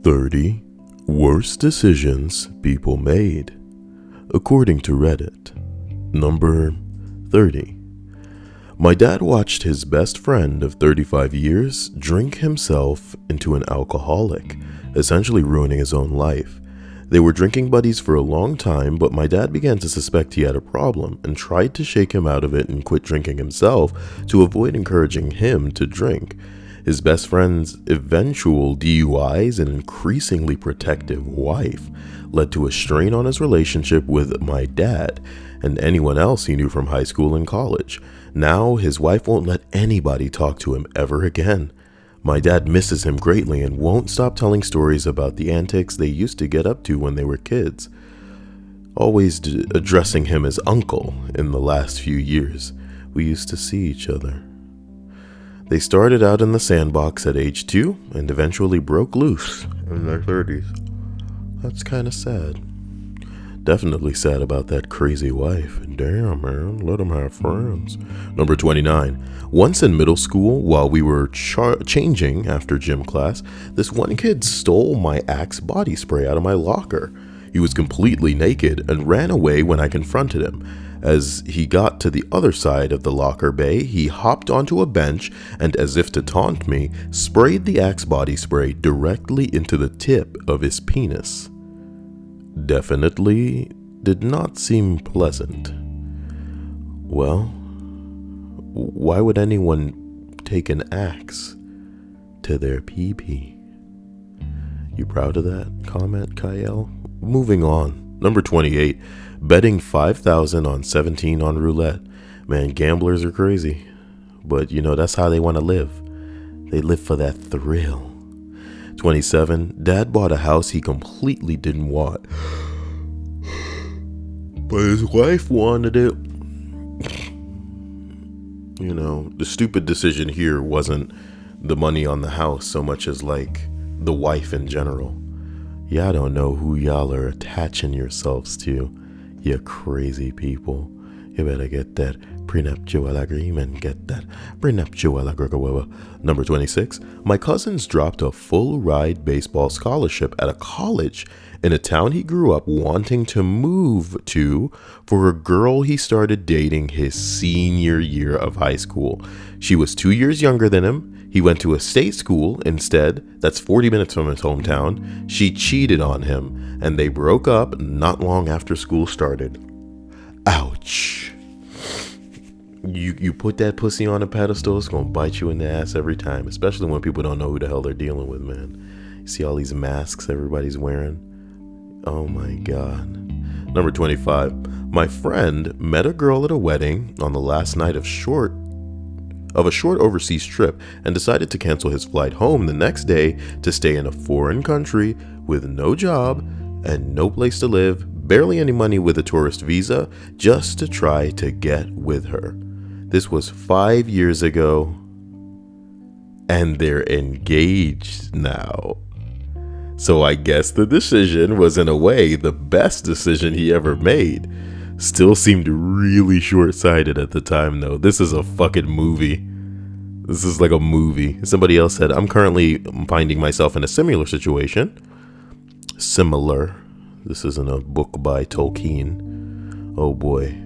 30 Worst Decisions People Made, according to Reddit. Number 30. My dad watched his best friend of 35 years drink himself into an alcoholic, essentially ruining his own life. They were drinking buddies for a long time, but my dad began to suspect he had a problem and tried to shake him out of it and quit drinking himself to avoid encouraging him to drink. His best friend's eventual DUIs and increasingly protective wife led to a strain on his relationship with my dad and anyone else he knew from high school and college. Now his wife won't let anybody talk to him ever again. My dad misses him greatly and won't stop telling stories about the antics they used to get up to when they were kids, always addressing him as uncle. In the last few years, we used to see each other. They started out in the sandbox at age 2 and eventually broke loose in their 30s. That's kind of sad. Definitely sad about that crazy wife. Damn, man, let him have friends. Number 29. Once in middle school, while we were changing after gym class, this one kid stole my Axe body spray out of my locker. He was completely naked and ran away when I confronted him. As he got to the other side of the locker bay, he hopped onto a bench and, as if to taunt me, sprayed the Axe body spray directly into the tip of his penis. Definitely did not seem pleasant. Well, why would anyone take an axe to their pee-pee? You proud of that comment, Kyle? Moving on. Number 28. Betting $5,000 on 17 on roulette. Man, gamblers are crazy. But, that's how they want to live. They live for that thrill. 27. Dad bought a house he completely didn't want, but his wife wanted it. The stupid decision here wasn't the money on the house so much as the wife in general. Y'all don't know who y'all are attaching yourselves to, you crazy people. You better get that prenuptial agreement. Get that prenuptial agreement. Number 26. My cousins dropped a full ride baseball scholarship at a college in a town he grew up wanting to move to for a girl he started dating his senior year of high school. She was 2 years younger than him. He went to a state school instead. That's 40 minutes from his hometown. She cheated on him and they broke up not long after school started. Ouch. You put that pussy on a pedestal, it's gonna bite you in the ass every time, especially when people don't know who the hell they're dealing with, man. You see all these masks everybody's wearing? Oh my God. Number 25. My friend met a girl at a wedding on the last night of a short overseas trip and decided to cancel his flight home the next day to stay in a foreign country with no job and no place to live, barely any money with a tourist visa, just to try to get with her. This was 5 years ago, and they're engaged now. So I guess the decision was, in a way, the best decision he ever made. Still seemed really short-sighted at the time, though. This is a fucking movie. This is like a movie. Somebody else said, I'm currently finding myself in a similar situation. Similar. This isn't a book by Tolkien. Oh boy.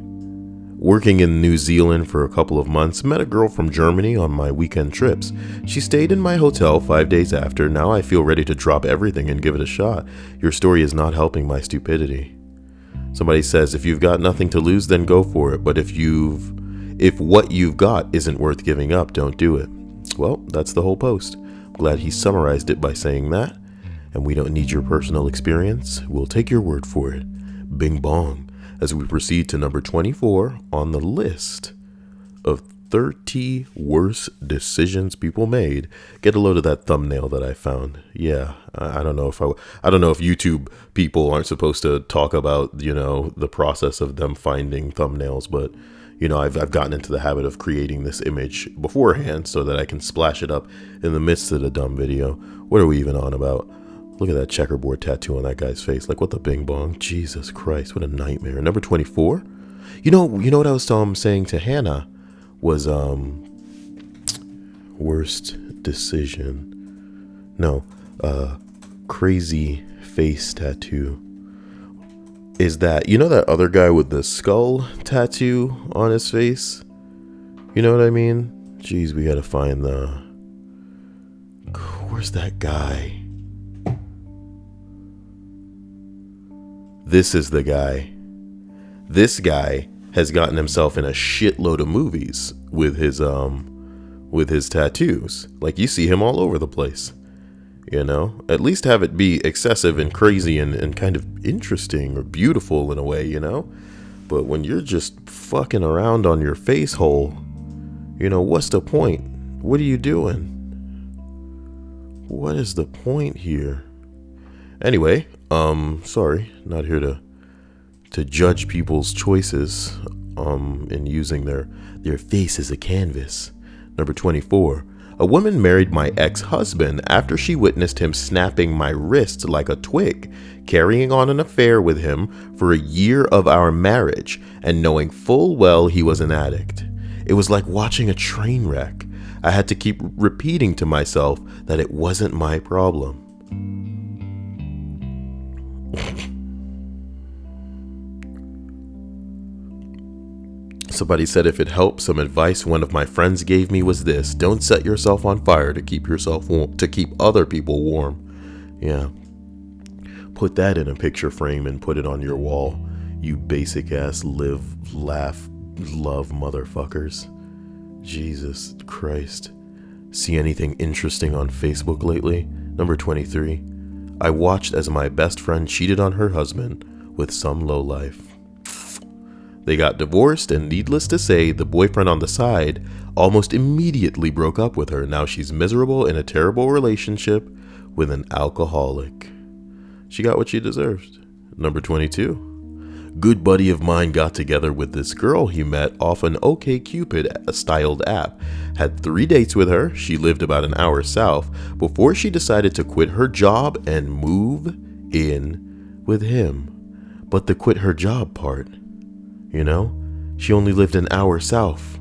Working in New Zealand for a couple of months, met a girl from Germany on my weekend trips. She stayed in my hotel 5 days after. Now I feel ready to drop everything and give it a shot. Your story is not helping my stupidity. Somebody says, if you've got nothing to lose, then go for it. But if what you've got isn't worth giving up, don't do it. Well, that's the whole post. I'm glad he summarized it by saying that. And we don't need your personal experience. We'll take your word for it. Bing bong. As we proceed to number 24 on the list of 30 worst decisions people made. Get a load of that thumbnail that I found. Yeah, I don't know if YouTube people aren't supposed to talk about, the process of them finding thumbnails, but I've gotten into the habit of creating this image beforehand so that I can splash it up in the midst of the dumb video. What are we even on about? Look at that checkerboard tattoo on that guy's face. Like, what the bing bong? Jesus Christ, what a nightmare. Number 24. You know what I was saying to Hannah was worst decision. No, crazy face tattoo is that, you know, that other guy with the skull tattoo on his face? You know what I mean? Jeez, we gotta find where's that guy? This is the guy. This guy has gotten himself in a shitload of movies with his tattoos. Like, you see him all over the place. You know, at least have it be excessive and crazy and kind of interesting or beautiful in a way, you know. But when you're just fucking around on your face hole, you know, what's the point? What are you doing? What is the point here? Anyway, sorry, not here to judge people's choices in using their face as a canvas. Number 24. A woman married my ex-husband after she witnessed him snapping my wrist like a twig, carrying on an affair with him for a year of our marriage, and knowing full well he was an addict. It was like watching a train wreck. I had to keep repeating to myself that it wasn't my problem. Somebody said if it helps, some advice one of my friends gave me was this: don't set yourself on fire to keep yourself warm, to keep other people warm. Yeah. Put that in a picture frame and put it on your wall. You basic ass live, laugh, love motherfuckers. Jesus Christ. See anything interesting on Facebook lately? Number 23. I watched as my best friend cheated on her husband with some lowlife. They got divorced, and needless to say, the boyfriend on the side almost immediately broke up with her. Now she's miserable in a terrible relationship with an alcoholic. She got what she deserved. Number 22. Good buddy of mine got together with this girl he met off an OkCupid styled app. Had 3 dates with her. She lived about an hour south before she decided to quit her job and move in with him. But the quit her job part, you know, she only lived an hour south.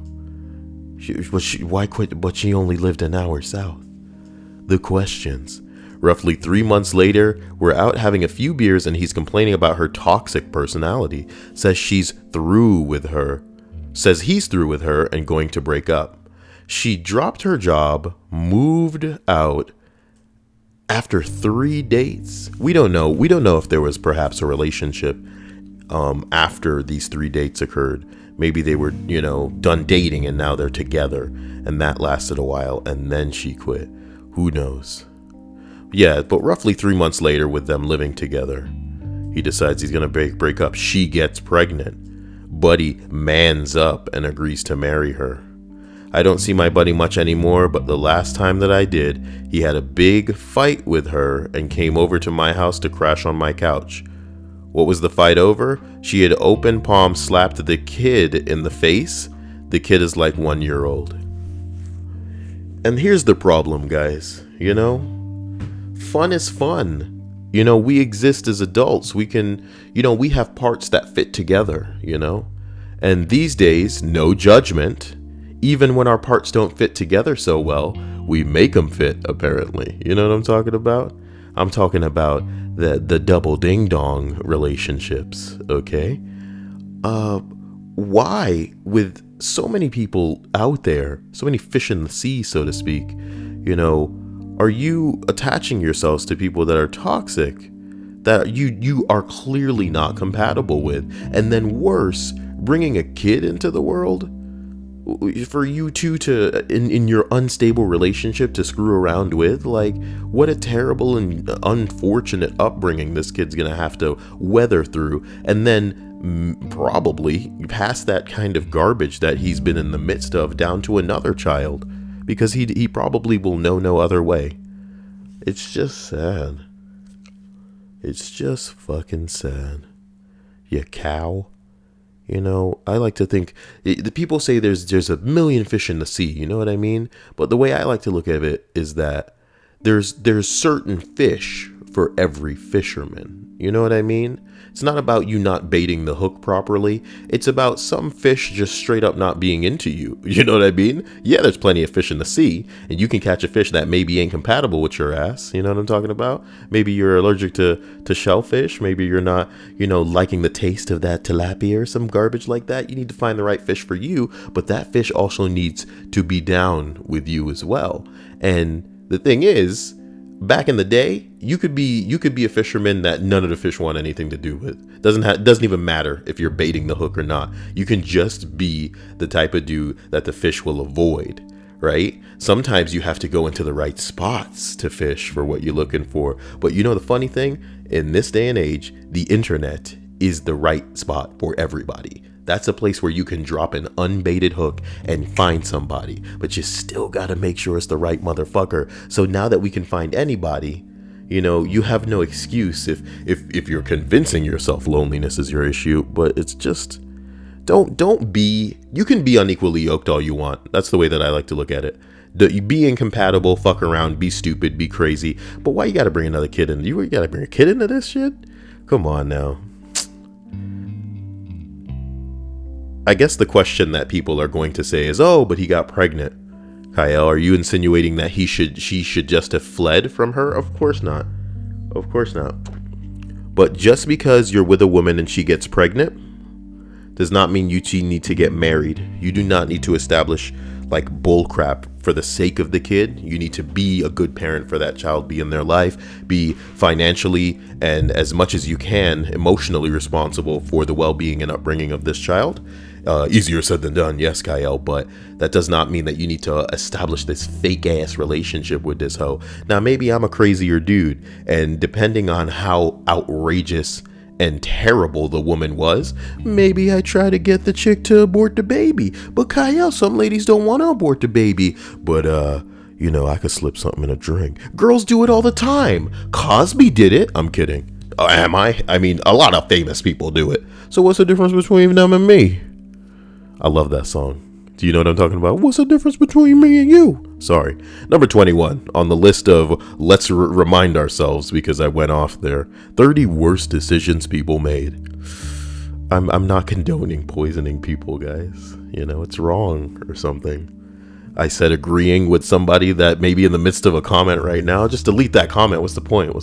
Why quit? But she only lived an hour south. The questions. Roughly 3 months later, we're out having a few beers and he's complaining about her toxic personality. Says he's through with her and going to break up. She dropped her job, moved out after 3 dates. We don't know if there was perhaps a relationship after these 3 dates occurred. Maybe they were, you know, done dating and now they're together, and that lasted a while and then she quit. Who knows? Yeah, but roughly 3 months later, with them living together, he decides he's gonna break up. She gets pregnant. Buddy mans up and agrees to marry her. I don't see my buddy much anymore, but the last time that I did, he had a big fight with her and came over to my house to crash on my couch. What was the fight over? She had open palm slapped the kid in the face. The kid is like 1 year old. And here's the problem, guys. You know, fun is fun. You know, we exist as adults. We can, you know, we have parts that fit together, you know. And these days, no judgment. Even when our parts don't fit together so well, we make them fit, apparently. You know what I'm talking about? I'm talking about the double ding dong relationships, okay? Why, with so many people out there, so many fish in the sea, so to speak, you know, are you attaching yourselves to people that are toxic, that you are clearly not compatible with? And then worse, bringing a kid into the world for you two to, in your unstable relationship, to screw around with? Like, what a terrible and unfortunate upbringing this kid's gonna have to weather through, and then probably pass that kind of garbage that he's been in the midst of down to another child, because he probably will know no other way. It's just sad. It's just fucking sad. You cow. You know, I like to think, the people say there's a million fish in the sea, you know what I mean? But the way I like to look at it is that there's certain fish for every fisherman. You know what I mean? It's not about you not baiting the hook properly. It's about some fish just straight up not being into you. You know what I mean? Yeah, there's plenty of fish in the sea, and you can catch a fish that maybe ain't compatible with your ass. You know what I'm talking about? Maybe you're allergic to shellfish. Maybe you're not, liking the taste of that tilapia or some garbage like that. You need to find the right fish for you, but that fish also needs to be down with you as well. And the thing is, back in the day, you could be a fisherman that none of the fish want anything to do with. Doesn't even matter if you're baiting the hook or not. You can just be the type of dude that the fish will avoid, right? Sometimes you have to go into the right spots to fish for what you're looking for. But the funny thing, in this day and age, the internet is the right spot for everybody. That's a place where you can drop an unbaited hook and find somebody, but you still got to make sure it's the right motherfucker. So now that we can find anybody, you have no excuse if you're convincing yourself loneliness is your issue, but it's just, you can be unequally yoked all you want. That's the way that I like to look at it. Be incompatible, fuck around, be stupid, be crazy. But why you got to bring another kid in? You got to bring a kid into this shit? Come on now. I guess the question that people are going to say is, oh, but he got pregnant. Kyle, are you insinuating that she should just have fled from her? Of course not. Of course not. But just because you're with a woman and she gets pregnant does not mean you two need to get married. You do not need to establish bullcrap for the sake of the kid. You need to be a good parent for that child, be in their life, be financially and as much as you can emotionally responsible for the well-being and upbringing of this child. Easier said than done, yes, Kyle, but that does not mean that you need to establish this fake ass relationship with this hoe. Now, maybe I'm a crazier dude, and depending on how outrageous and terrible the woman was, maybe I try to get the chick to abort the baby. But Kyle, some ladies don't want to abort the baby. But I could slip something in a drink. Girls do it all the time. Cosby did it. I'm kidding. Am I? I mean, a lot of famous people do it. So what's the difference between them and me? I love that song. Do you know what I'm talking about? What's the difference between me and you? Sorry. Number 21 on the list of let's remind ourselves, because I went off there. 30 worst decisions people made. I'm not condoning poisoning people, guys. It's wrong or something. I said agreeing with somebody that maybe in the midst of a comment right now. Just delete that comment. What's the point?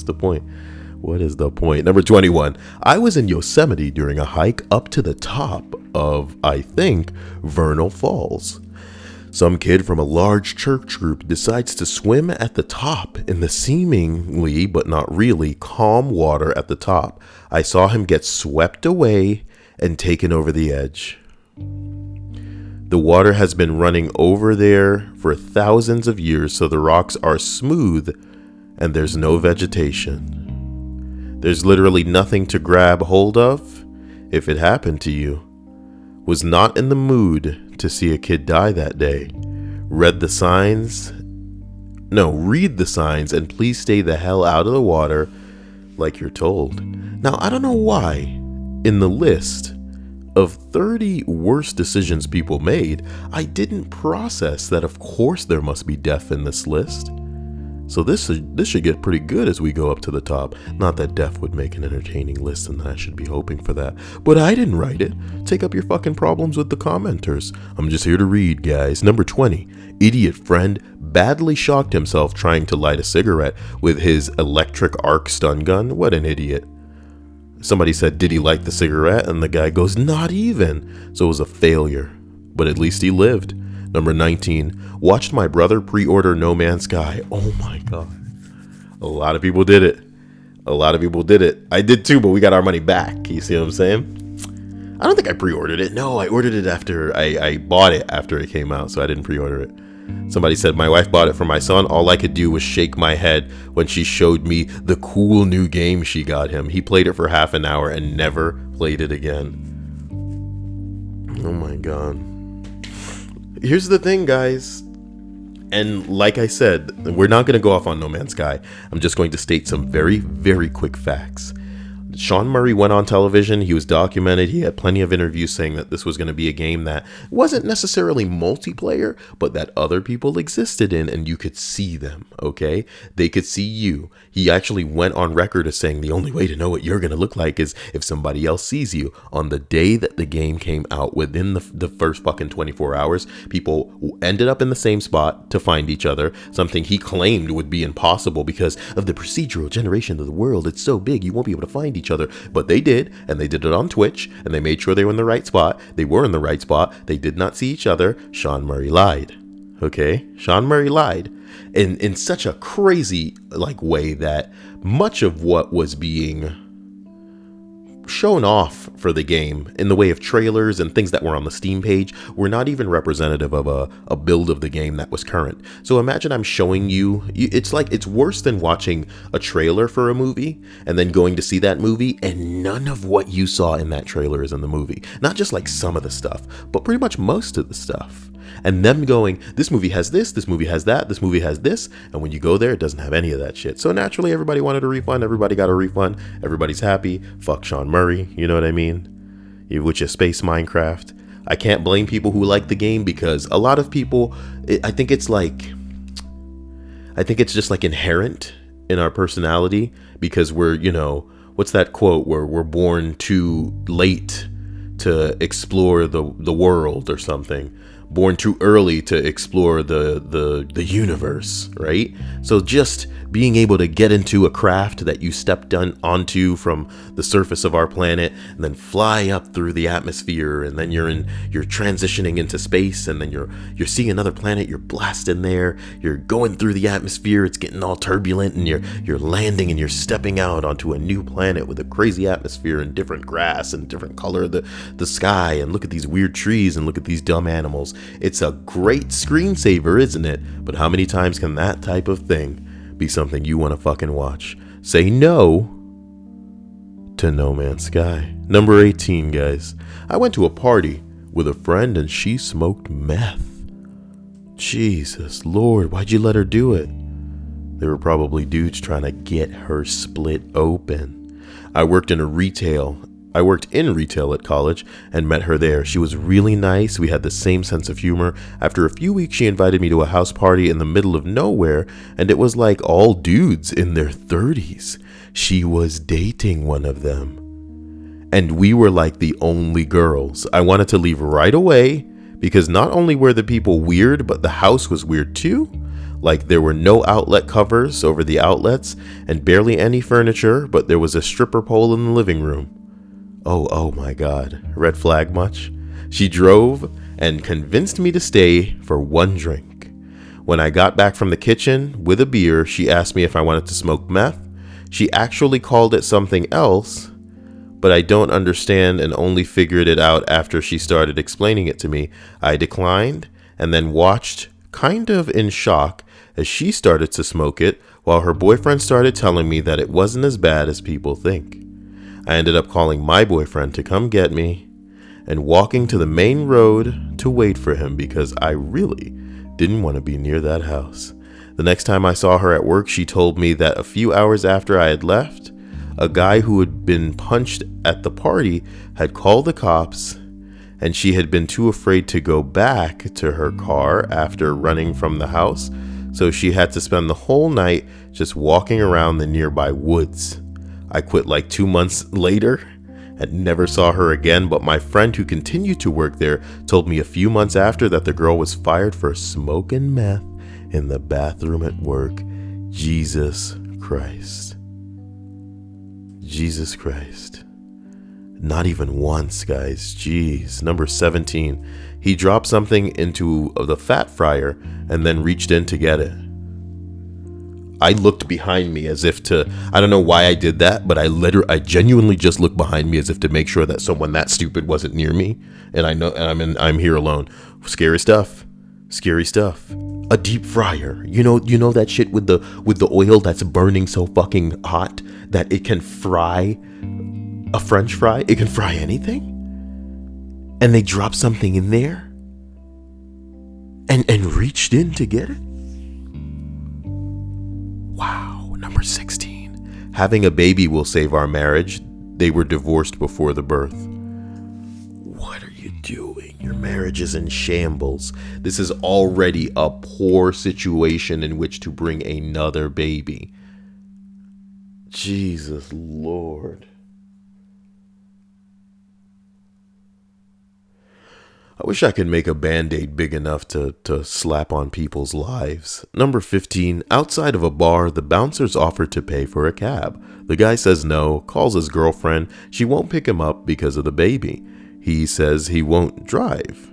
What is the point? Number 21. I was in Yosemite during a hike up to the top of, I think, Vernal Falls. Some kid from a large church group decides to swim at the top in the seemingly, but not really, calm water at the top. I saw him get swept away and taken over the edge. The water has been running over there for thousands of years, so the rocks are smooth and there's no vegetation. There's literally nothing to grab hold of. If it happened to you, was not in the mood to see a kid die that day. Read the signs and please stay the hell out of the water like you're told. Now, I don't know why in the list of 30 worst decisions people made, I didn't process that of course there must be death in this list. So this should get pretty good as we go up to the top. Not that Def would make an entertaining list and that I should be hoping for that. But I didn't write it. Take up your fucking problems with the commenters. I'm just here to read, guys. Number 20. Idiot friend badly shocked himself trying to light a cigarette with his electric arc stun gun. What an idiot. Somebody said, did he light the cigarette? And the guy goes, not even. So it was a failure. But at least he lived. Number 19, watched my brother pre-order No Man's Sky. Oh my God. A lot of people did it. I did too, but we got our money back. You see what I'm saying? I don't think I pre-ordered it. No, I ordered it after I bought it after it came out, so I didn't pre-order it. Somebody said, my wife bought it for my son. All I could do was shake my head when she showed me the cool new game she got him. He played it for half an hour and never played it again. Oh my God. Here's the thing, guys, and like I said, we're not going to go off on No Man's Sky. I'm just going to state some very, very quick facts. Sean Murray went on television. He was documented. He had plenty of interviews saying that this was going to be a game that wasn't necessarily multiplayer, but that other people existed in and you could see them, okay? They could see you. He actually went on record as saying the only way to know what you're going to look like is if somebody else sees you. On the day that the game came out, within the first fucking 24 hours, people ended up in the same spot to find each other, something he claimed would be impossible because of the procedural generation of the world. It's so big, you won't be able to find each other. But they did, and they did it on Twitch, and they made sure they were in the right spot. They were in the right spot. They did not see each other. Sean Murray lied. Okay? Sean Murray lied in such a crazy way that much of what was being shown off for the game in the way of trailers and things that were on the Steam page were not even representative of a build of the game that was current. So imagine I'm showing you, it's worse than watching a trailer for a movie and then going to see that movie and none of what you saw in that trailer is in the movie. Not just like some of the stuff, but pretty much most of the stuff. And them going, this movie has this movie has that, this movie has this, and when you go there, it doesn't have any of that shit. So naturally, everybody wanted a refund, everybody got a refund, everybody's happy. Fuck Sean Murray, you know what I mean? With your space Minecraft. I can't blame people who like the game because a lot of people, I think it's just like inherent in our personality because we're, what's that quote where we're born too late to explore the world or something. Born too early to explore the universe, right? So just being able to get into a craft that you stepped onto from the surface of our planet and then fly up through the atmosphere, and then you're transitioning into space, and then you're seeing another planet, you're blasting there, you're going through the atmosphere, it's getting all turbulent, and you're landing and you're stepping out onto a new planet with a crazy atmosphere and different grass and different color of the sky, and look at these weird trees and look at these dumb animals. It's a great screensaver, isn't it? But how many times can that type of thing be something you want to fucking watch? Say no to No Man's Sky. Number 18, guys. I went to a party with a friend and she smoked meth. Jesus Lord, why'd you let her do it? They were probably dudes trying to get her split open. I worked in retail at college and met her there. She was really nice. We had the same sense of humor. After a few weeks, she invited me to a house party in the middle of nowhere, and it was like all dudes in their 30s. She was dating one of them. And we were like the only girls. I wanted to leave right away because not only were the people weird, but the house was weird too. Like there were no outlet covers over the outlets and barely any furniture, but there was a stripper pole in the living room. Oh my God. Red flag much? She drove and convinced me to stay for one drink. When I got back from the kitchen with a beer, she asked me if I wanted to smoke meth. She actually called it something else, but I don't understand and only figured it out after she started explaining it to me. I declined and then watched kind of in shock as she started to smoke it while her boyfriend started telling me that it wasn't as bad as people think. I ended up calling my boyfriend to come get me and walking to the main road to wait for him because I really didn't want to be near that house. The next time I saw her at work, she told me that a few hours after I had left, a guy who had been punched at the party had called the cops, and she had been too afraid to go back to her car after running from the house, so she had to spend the whole night just walking around the nearby woods. I quit like 2 months later and never saw her again, but my friend who continued to work there told me a few months after that the girl was fired for smoking meth in the bathroom at work. Jesus Christ. Jesus Christ. Not even once, guys. Jeez. Number 17. He dropped something into the fat fryer and then reached in to get it. I looked behind me as if to, I don't know why I did that, but I genuinely just looked behind me as if to make sure that someone that stupid wasn't near me. And I'm here alone. Scary stuff. Scary stuff. A deep fryer. You know that shit with the oil that's burning so fucking hot that it can fry a French fry? It can fry anything? And they dropped something in there and reached in to get it? Wow. Number 16. Having a baby will save our marriage. they were divorced before the birth. What are you doing? Your marriage is in shambles. This is already a poor situation in which to bring another baby. Jesus Lord. I wish I could make a band-aid big enough to slap on people's lives. Number 15, outside of a bar, the bouncers offer to pay for a cab. The guy says no, calls his girlfriend. She won't pick him up because of the baby. He says he won't drive.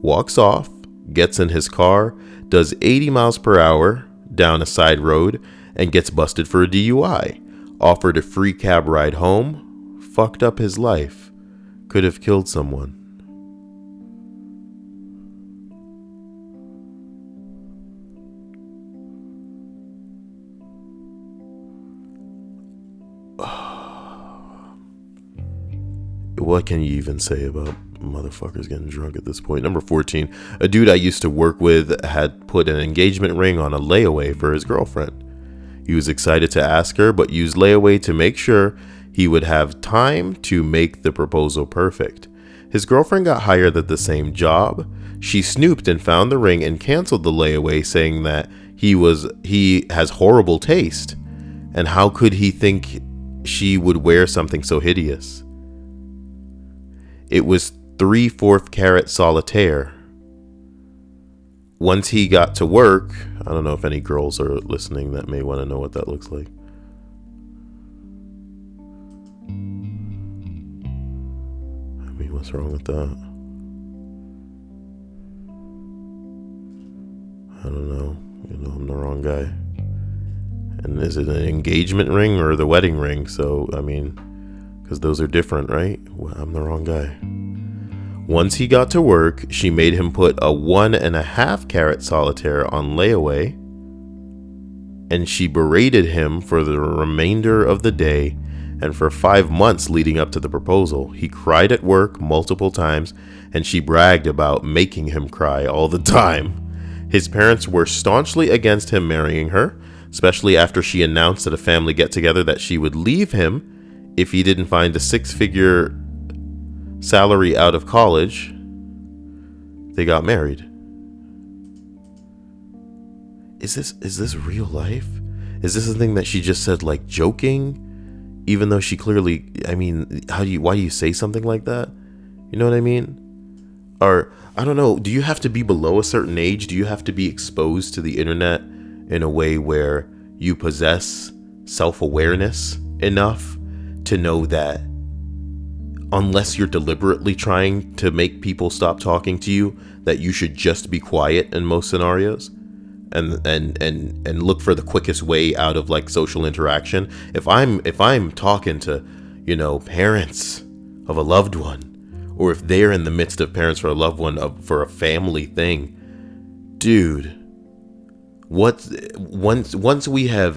Walks off, gets in his car, does 80 miles per hour down a side road, and gets busted for a DUI. Offered a free cab ride home, fucked up his life, could have killed someone. What can you even say about motherfuckers getting drunk at this point? Number 14, a dude I used to work with had put an engagement ring on a layaway for his girlfriend. He was excited to ask her, but used layaway to make sure he would have time to make the proposal perfect. His girlfriend got hired at the same job. She snooped and found the ring and canceled the layaway, saying that he has horrible taste, and how could he think she would wear something so hideous? It was 3/4 carat solitaire. Once he got to work, I don't know if any girls are listening that may want to know what that looks like. I mean, what's wrong with that? I don't know. I'm the wrong guy. And is it an engagement ring or the wedding ring? So, I mean, because those are different, right? Well, I'm the wrong guy. Once he got to work, she made him put a 1.5 carat solitaire on layaway, and she berated him for the remainder of the day and for 5 months leading up to the proposal. He cried at work multiple times, and she bragged about making him cry all the time. His parents were staunchly against him marrying her, especially after she announced at a family get-together that she would leave him if he didn't find a 6-figure salary out of college. They got married. Is this real life? Is this something that she just said like joking? Even though she clearly, I mean, why do you say something like that? You know what I mean? Or, I don't know, do you have to be below a certain age? Do you have to be exposed to the internet in a way where you possess self-awareness enough to know that unless you're deliberately trying to make people stop talking to you, that you should just be quiet in most scenarios and look for the quickest way out of like social interaction? If I'm talking to, parents of a loved one, or if they're in the midst of parents for a loved one for a family thing, dude, once we have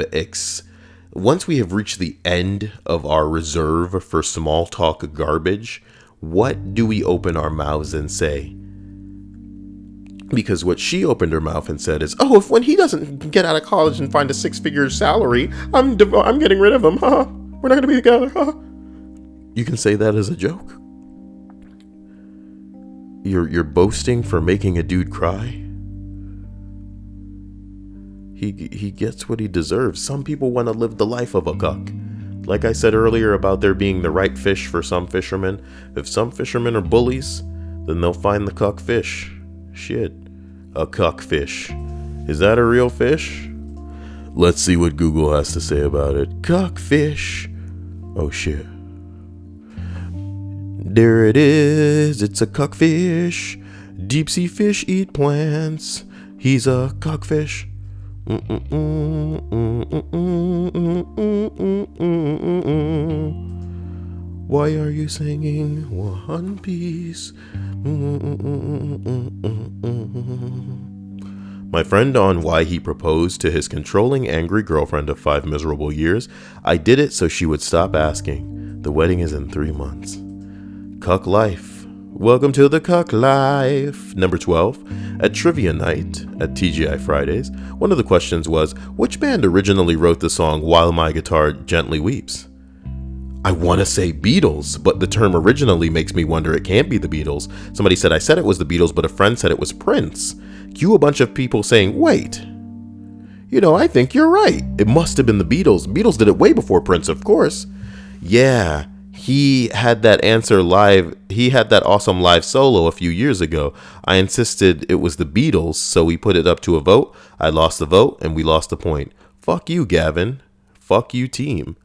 reached the end of our reserve for small talk garbage, what do we open our mouths and say? Because what she opened her mouth and said is, "Oh, if when he doesn't get out of college and find a 6-figure salary, I'm getting rid of him. Huh? We're not gonna be together. Huh?" You can say that as a joke. You're boasting for making a dude cry. He gets what he deserves. Some people want to live the life of a cuck. Like I said earlier about there being the right fish for some fishermen. If some fishermen are bullies, then they'll find the cuck fish. Shit. A cuck fish. Is that a real fish? Let's see what Google has to say about it. Cuck fish. Oh shit. There it is. It's a cuck fish. Deep sea fish eat plants. He's a cuck fish. Why are you singing One Piece? My friend on why he proposed to his controlling, angry girlfriend of 5 miserable years. I did it so she would stop asking. The wedding is in 3 months. Cuck life. Welcome to the Cuck Life. Number 12. At trivia night at TGI Fridays, one of the questions was, which band originally wrote the song While My Guitar Gently Weeps? I want to say Beatles, but the term originally makes me wonder it can't be the Beatles. Somebody said I said it was the Beatles, but a friend said it was Prince. Cue a bunch of people saying, wait, I think you're right. It must have been the Beatles. Beatles did it way before Prince, of course. Yeah, he had that answer live. He had that awesome live solo a few years ago. I insisted it was the Beatles, so we put it up to a vote. I lost the vote, and we lost the point. Fuck you, Gavin. Fuck you, team.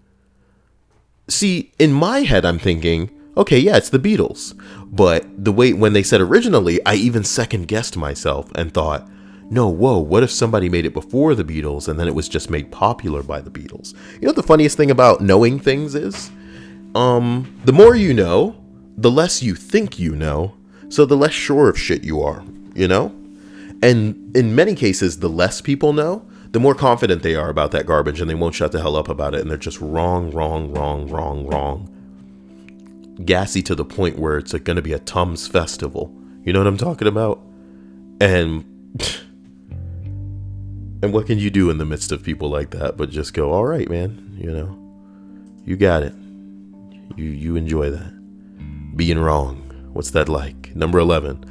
See, in my head, I'm thinking, okay, yeah, it's the Beatles. But the way when they said originally, I even second guessed myself and thought, no, whoa, what if somebody made it before the Beatles and then it was just made popular by the Beatles? You know what the funniest thing about knowing things is? The more you know, the less you think you know, so the less sure of shit you are, And in many cases, the less people know, the more confident they are about that garbage, and they won't shut the hell up about it, and they're just wrong. Gassy to the point where it's going to be a Tums festival. You know what I'm talking about? And what can you do in the midst of people like that but just go, all right, man, you got it. You enjoy that. Being wrong. What's that like? Number 11.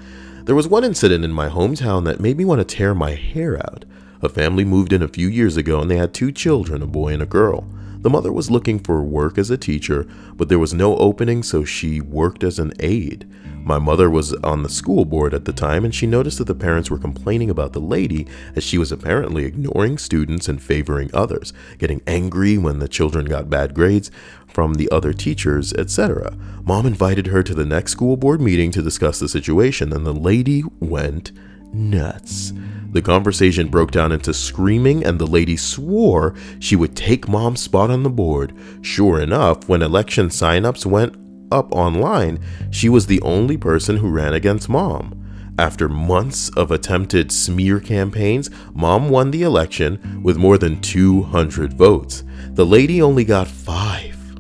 There was one incident in my hometown that made me want to tear my hair out. A family moved in a few years ago and they had 2 children, a boy and a girl. The mother was looking for work as a teacher, but there was no opening, so she worked as an aide. My mother was on the school board at the time, and she noticed that the parents were complaining about the lady as she was apparently ignoring students and favoring others, getting angry when the children got bad grades from the other teachers, etc. Mom invited her to the next school board meeting to discuss the situation, and the lady went nuts. The conversation broke down into screaming, and the lady swore she would take Mom's spot on the board. Sure enough, when election signups went up online, she was the only person who ran against Mom. After months of attempted smear campaigns, Mom won the election with more than 200 votes. The lady only got 5,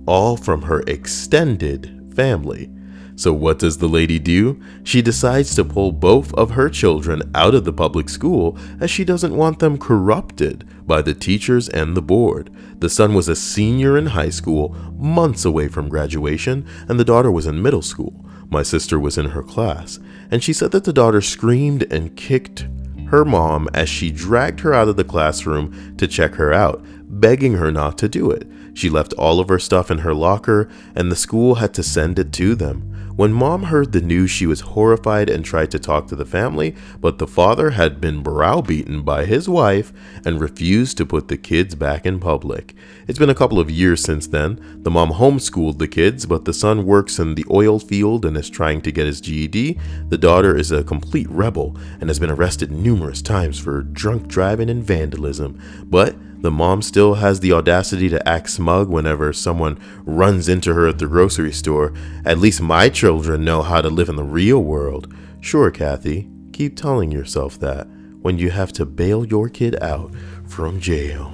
all from her extended family. So what does the lady do? She decides to pull both of her children out of the public school as she doesn't want them corrupted by the teachers and the board. The son was a senior in high school, months away from graduation, and the daughter was in middle school. My sister was in her class, and she said that the daughter screamed and kicked her mom as she dragged her out of the classroom to check her out, begging her not to do it. She left all of her stuff in her locker, and the school had to send it to them. When Mom heard the news, she was horrified and tried to talk to the family, but the father had been browbeaten by his wife and refused to put the kids back in public. It's been a couple of years since then. The mom homeschooled the kids, but the son works in the oil field and is trying to get his GED. The daughter is a complete rebel and has been arrested numerous times for drunk driving and vandalism. But the mom still has the audacity to act smug whenever someone runs into her at the grocery store. At least my children know how to live in the real world. Sure, Kathy, keep telling yourself that when you have to bail your kid out from jail.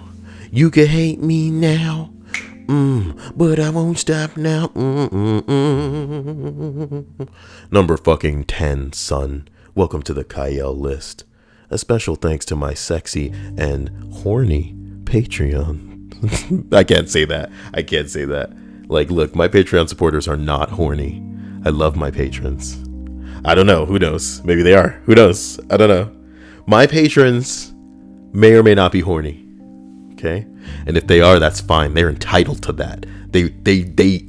You can hate me now, but I won't stop now. Number fucking 10, son. Welcome to the Kyle list. A special thanks to my sexy and horny Patreon. I can't say that. Like, look, my Patreon supporters are not horny. I love my patrons. I don't know. Who knows? Maybe they are. Who knows? I don't know. My patrons may or may not be horny. Okay? And if they are, that's fine. They're entitled to that. They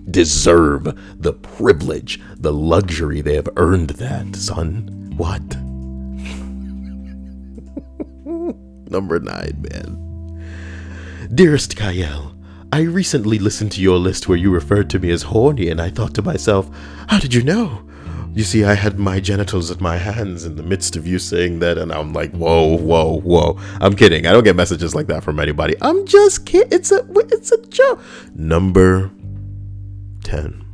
deserve the privilege, the luxury. They have earned that, son. What? Number 9, man. Dearest Kyle, I recently listened to your list where you referred to me as horny, and I thought to myself, how did you know? You see, I had my genitals at my hands in the midst of you saying that, and I'm like, whoa. I'm kidding. I don't get messages like that from anybody. I'm just kidding. It's a joke. Number 10.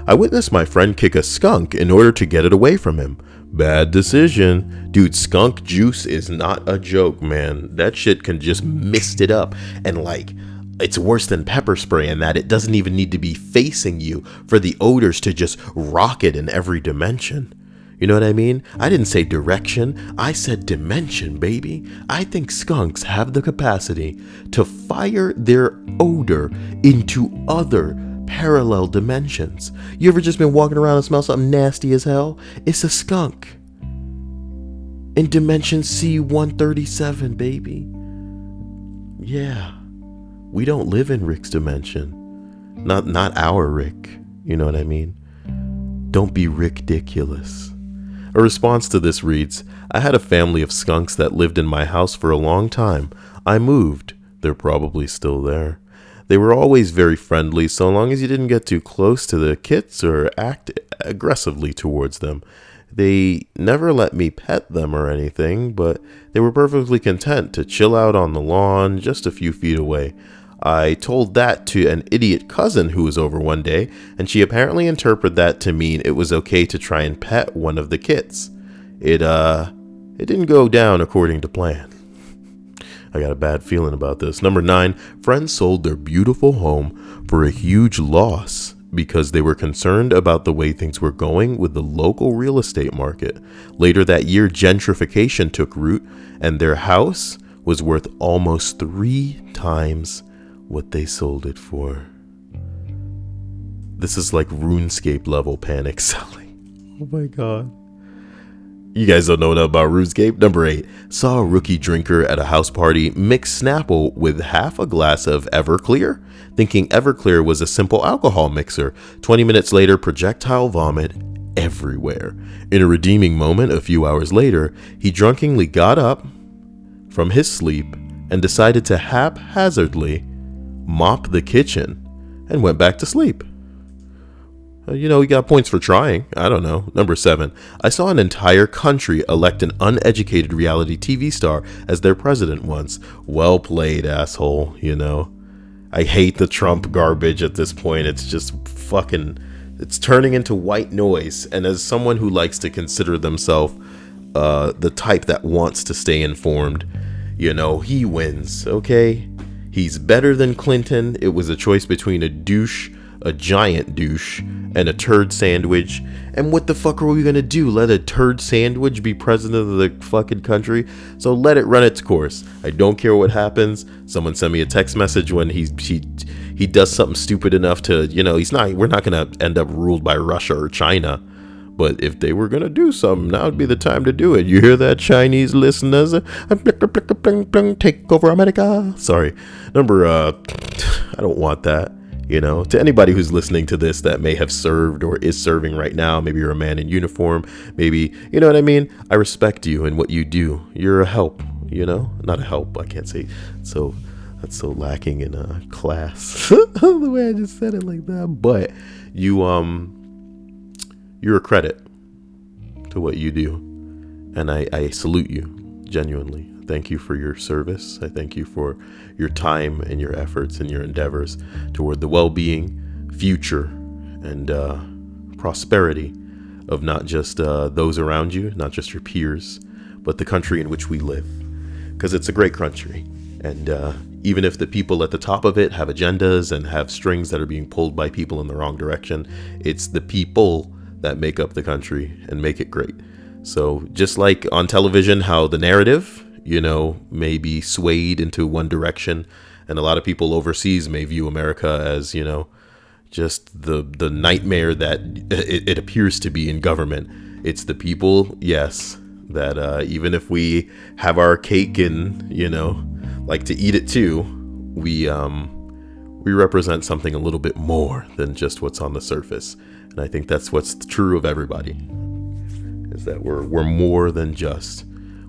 I witnessed my friend kick a skunk in order to get it away from him. Bad decision. Dude, skunk juice is not a joke, man. That shit can just mist it up. And like, it's worse than pepper spray in that it doesn't even need to be facing you for the odors to just rocket in every dimension. You know what I mean? I didn't say direction. I said dimension, baby. I think skunks have the capacity to fire their odor into other parallel dimensions. You ever just been walking around and smell something nasty as hell? It's a skunk. In dimension C137, baby. Yeah. We don't live in Rick's dimension. Not our Rick. You know what I mean? Don't be ridiculous. A response to this reads, I had a family of skunks that lived in my house for a long time. I moved. They're probably still there. They were always very friendly so long as you didn't get too close to the kits or act aggressively towards them. They never let me pet them or anything, but they were perfectly content to chill out on the lawn just a few feet away. I told that to an idiot cousin who was over one day, and she apparently interpreted that to mean it was okay to try and pet one of the kits. It didn't go down according to plan. I got a bad feeling about this. Number 9, friends sold their beautiful home for a huge loss because they were concerned about the way things were going with the local real estate market. Later that year, gentrification took root, and their house was worth almost 3 times what they sold it for. This is like RuneScape level panic selling. Oh my god. You guys don't know enough about RuneScape? Number 8, saw a rookie drinker at a house party mix Snapple with half a glass of Everclear, thinking Everclear was a simple alcohol mixer. 20 minutes later, projectile vomit everywhere. In a redeeming moment a few hours later, he drunkenly got up from his sleep and decided to haphazardly mop the kitchen and went back to sleep. You know, he got points for trying. I don't know. Number 7, I saw an entire country elect an uneducated reality TV star as their president once. Well played, asshole, you know. I hate the Trump garbage at this point. It's just fucking, it's turning into white noise. And as someone who likes to consider themselves the type that wants to stay informed, you know, he wins, okay? He's better than Clinton. It was a choice between a douche, a giant douche, and a turd sandwich. And what the fuck are we gonna do? Let a turd sandwich be president of the fucking country? So let it run its course. I don't care what happens. Someone sent me a text message when he does something stupid enough to, you know, we're not gonna end up ruled by Russia or China. But if they were gonna do something, now would be the time to do it. You hear that, Chinese listeners? Take over America. Sorry. I don't want that. You know, to anybody who's listening to this that may have served or is serving right now, maybe you're a man in uniform, maybe, you know what I mean? I respect you and what you do. You're a help, you know? Not a help, I can't say. So that's so lacking in a class. The way I just said it like that. But you're a credit to what you do. And I salute you, genuinely. Thank you for your service. I thank you for your time and your efforts and your endeavors toward the well-being, future, and prosperity of not just those around you, not just your peers, but the country in which we live. Because it's a great country. And even if the people at the top of it have agendas and have strings that are being pulled by people in the wrong direction, it's the people that make up the country and make it great. So just like on television, how the narrative, you know, may be swayed into one direction, and a lot of people overseas may view America as, you know, just the nightmare that it appears to be in government. It's the people, yes, that even if we have our cake and, you know, like to eat it too, we represent something a little bit more than just what's on the surface. And I think that's what's true of everybody, is that we're more than just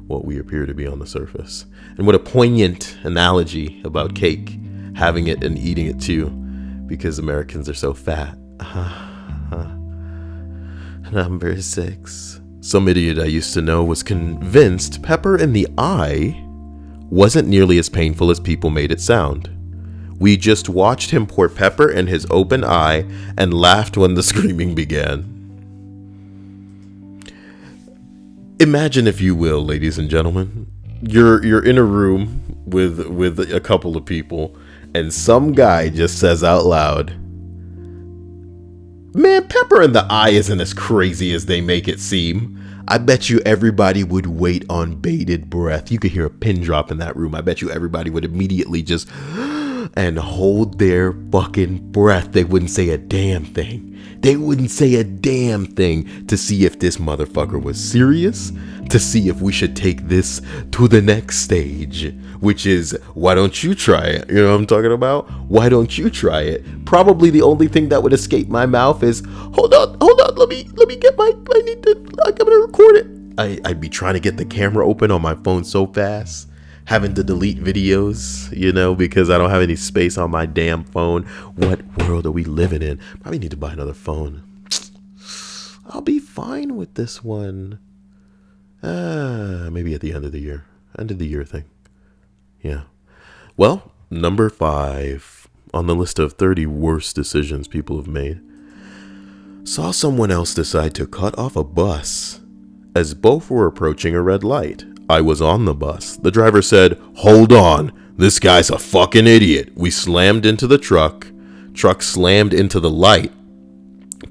what we appear to be on the surface. And what a poignant analogy about cake, having it and eating it too, because Americans are so fat. Number 6. Some idiot I used to know was convinced pepper in the eye wasn't nearly as painful as people made it sound. We just watched him pour pepper in his open eye and laughed when the screaming began. Imagine, if you will, ladies and gentlemen, you're in a room with a couple of people, and some guy just says out loud, "Man, pepper in the eye isn't as crazy as they make it seem." I bet you everybody would wait on bated breath. You could hear a pin drop in that room. I bet you everybody would immediately just and hold their fucking breath. They wouldn't say a damn thing. They wouldn't say a damn thing to see if this motherfucker was serious, to see if we should take this to the next stage, which is, why don't you try it? You know what I'm talking about? Why don't you try it? Probably the only thing that would escape my mouth is, hold on, let me get I'm gonna record it. I'd be trying to get the camera open on my phone so fast, having to delete videos, because I don't have any space on my damn phone. What world are we living in? Probably need to buy another phone. I'll be fine with this one. Maybe at the end of the year. End of the year thing. Yeah. Well, number 5 on the list of 30 worst decisions people have made. Saw someone else decide to cut off a bus as both were approaching a red light. I was on the bus. The driver said, "Hold on, this guy's a fucking idiot." We slammed into the truck. Truck slammed into the light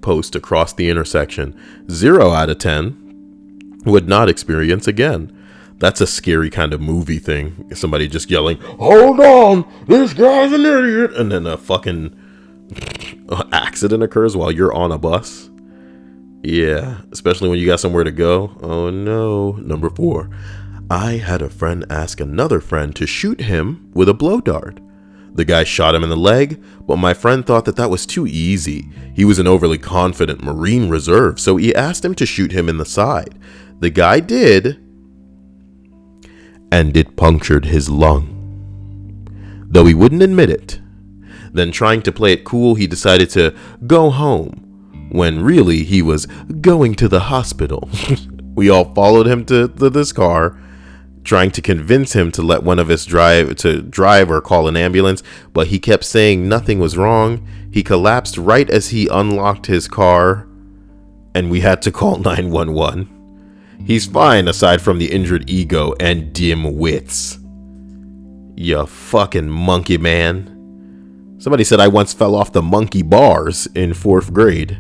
post across the intersection. 0 out of 10 would not experience again. That's a scary kind of movie thing. Somebody just yelling, "Hold on, this guy's an idiot," and then a fucking accident occurs while you're on a bus. Yeah, especially when you got somewhere to go. Oh no. Number 4. I had a friend ask another friend to shoot him with a blow dart. The guy shot him in the leg, but my friend thought that was too easy. He was an overly confident Marine Reserve, so he asked him to shoot him in the side. The guy did, and it punctured his lung, though he wouldn't admit it. Then, trying to play it cool, he decided to go home, when really he was going to the hospital. We all followed him to this car, trying to convince him to let one of us drive or call an ambulance, but he kept saying nothing was wrong. He collapsed right as he unlocked his car, and we had to call 911. He's fine aside from the injured ego and dim wits. You fucking monkey man. Somebody said I once fell off the monkey bars in 4th grade.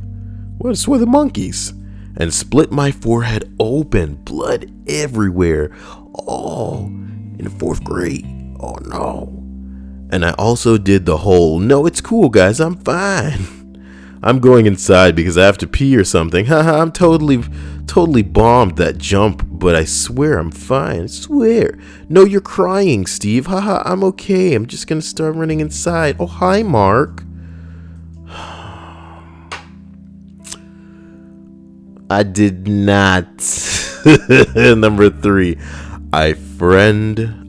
What's with the monkeys? And split my forehead open, blood everywhere. Oh, in 4th grade. Oh no. And I also did the whole, "No, it's cool, guys, I'm fine. I'm going inside because I have to pee or something. Haha, I'm totally bombed that jump, but I swear I'm fine. I swear. No, you're crying, Steve. Haha, I'm okay. I'm just gonna start running inside. Oh, hi, Mark." I did not. Number 3. A friend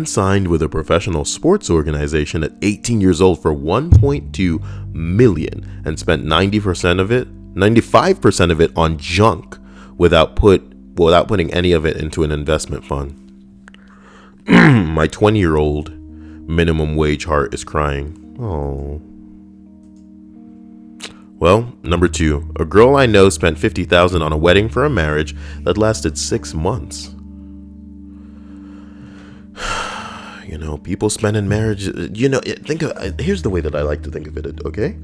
signed with a professional sports organization at 18 years old for $1.2 million and spent 95% of it on junk without putting any of it into an investment fund. My 20-year-old minimum wage heart is crying. Oh. Well, number 2, a girl I know spent $50,000 on a wedding for a marriage that lasted 6 months. People spend in marriage, here's the way that I like to think of it, okay?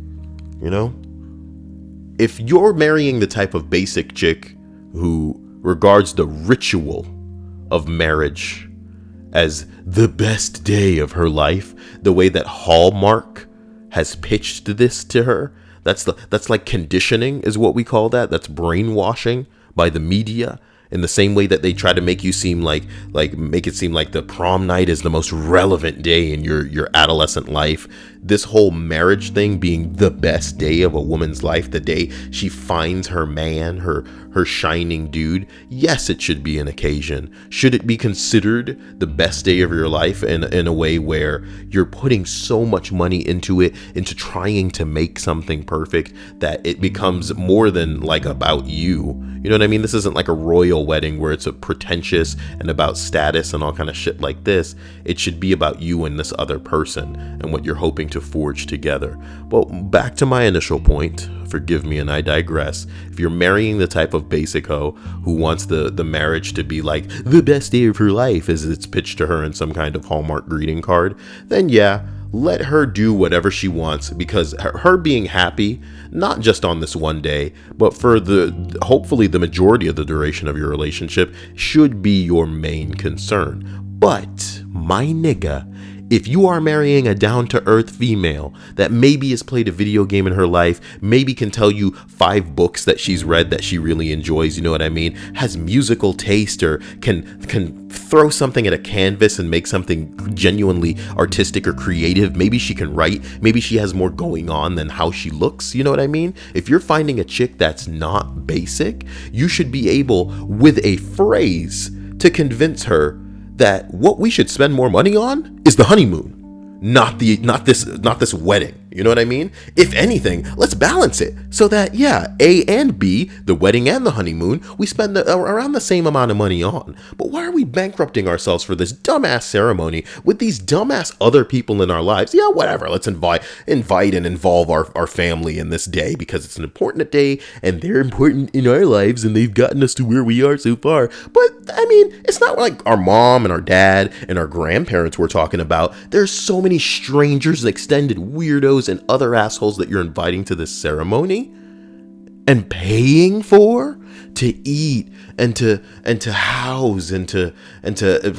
If you're marrying the type of basic chick who regards the ritual of marriage as the best day of her life, the way that Hallmark has pitched this to her, that's like conditioning is what we call that. That's brainwashing by the media, in the same way that they try to make you seem make it seem like the prom night is the most relevant day in your adolescent life. This whole marriage thing being the best day of a woman's life, the day she finds her man, her shining dude. Yes, it should be an occasion. Should it be considered the best day of your life in a way where you're putting so much money into trying to make something perfect that it becomes more than like about you? You know what I mean? This isn't like a royal wedding where it's a pretentious and about status and all kind of shit like this. It should be about you and this other person and what you're hoping to forge together. Well, back to my initial point. Forgive me, and I digress. If you're marrying the type of basic hoe who wants the marriage to be like the best day of her life as it's pitched to her in some kind of Hallmark greeting card, then yeah, let her do whatever she wants, because her being happy, not just on this one day, but for hopefully the majority of the duration of your relationship, should be your main concern. But, my nigga, if you are marrying a down-to-earth female that maybe has played a video game in her life, maybe can tell you 5 books that she's read that she really enjoys, you know what I mean, has musical taste, or can throw something at a canvas and make something genuinely artistic or creative, maybe she can write, maybe she has more going on than how she looks, you know what I mean? If you're finding a chick that's not basic, you should be able, with a phrase, to convince her that what we should spend more money on is the honeymoon, not this wedding. You know what I mean? If anything, let's balance it so that, yeah, A and B, the wedding and the honeymoon, we spend around the same amount of money on. But why are we bankrupting ourselves for this dumbass ceremony with these dumbass other people in our lives? Yeah, whatever. Let's invite and involve our family in this day because it's an important day and they're important in our lives and they've gotten us to where we are so far. But I mean, it's not like our mom and our dad and our grandparents we're talking about. There's so many strangers and extended weirdos and other assholes that you're inviting to this ceremony and paying for to eat and to house and to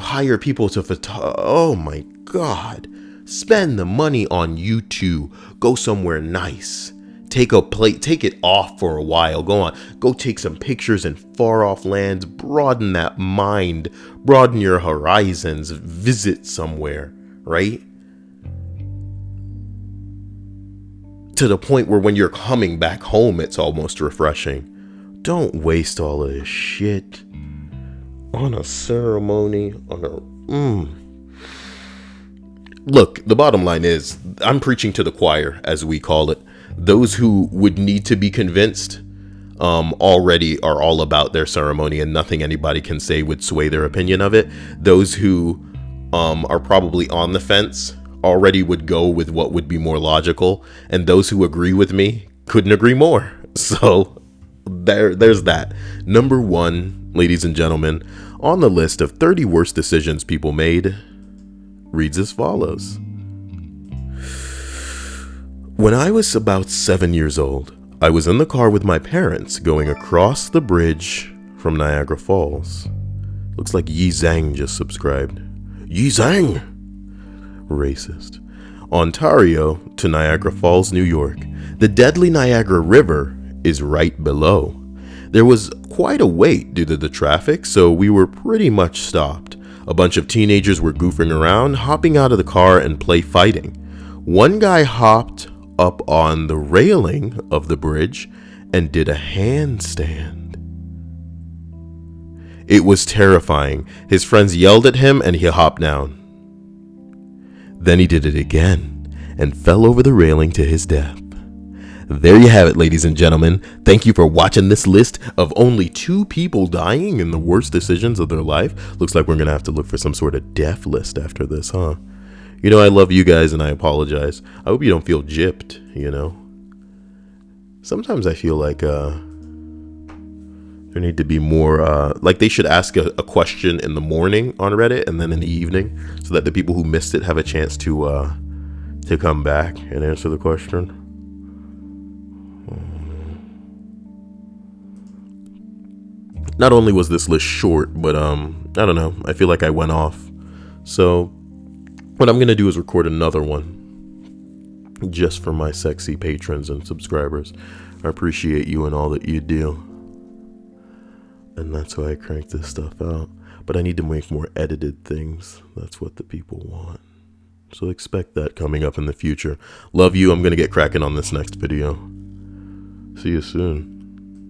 hire people to oh my God, spend the money on you two. Go somewhere nice, take it off for a while, go take some pictures in far off lands, broaden that mind, broaden your horizons, visit somewhere, right? To the point where when you're coming back home, it's almost refreshing. Don't waste all of this shit on a ceremony, Look, the bottom line is, I'm preaching to the choir, as we call it. Those who would need to be convinced already are all about their ceremony, and nothing anybody can say would sway their opinion of it. Those who are probably on the fence already would go with what would be more logical, and those who agree with me couldn't agree more. So there's that. Number 1, ladies and gentlemen, on the list of 30 worst decisions people made reads as follows. When I was about 7 years old, I was in the car with my parents going across the bridge from Niagara Falls. Looks like Yi Zhang just subscribed. Yi Zhang! Racist. Ontario to Niagara Falls, New York. The deadly Niagara River is right below. There was quite a wait due to the traffic, so we were pretty much stopped. A bunch of teenagers were goofing around, hopping out of the car and play fighting. One guy hopped up on the railing of the bridge and did a handstand. It was terrifying. His friends yelled at him and he hopped down. Then he did it again and fell over the railing to his death. There you have it, ladies and gentlemen. Thank you for watching this list of only 2 people dying in the worst decisions of their life. Looks like we're going to have to look for some sort of death list after this, huh? You know, I love you guys and I apologize. I hope you don't feel gypped, you know? Sometimes I feel like there need to be more, like they should ask a question in the morning on Reddit and then in the evening so that the people who missed it have a chance to come back and answer the question. Not only was this list short, but I don't know, I feel like I went off. So what I'm going to do is record another one just for my sexy patrons and subscribers. I appreciate you and all that you do. And that's why I crank this stuff out. But I need to make more edited things. That's what the people want. So expect that coming up in the future. Love you. I'm going to get cracking on this next video. See you soon.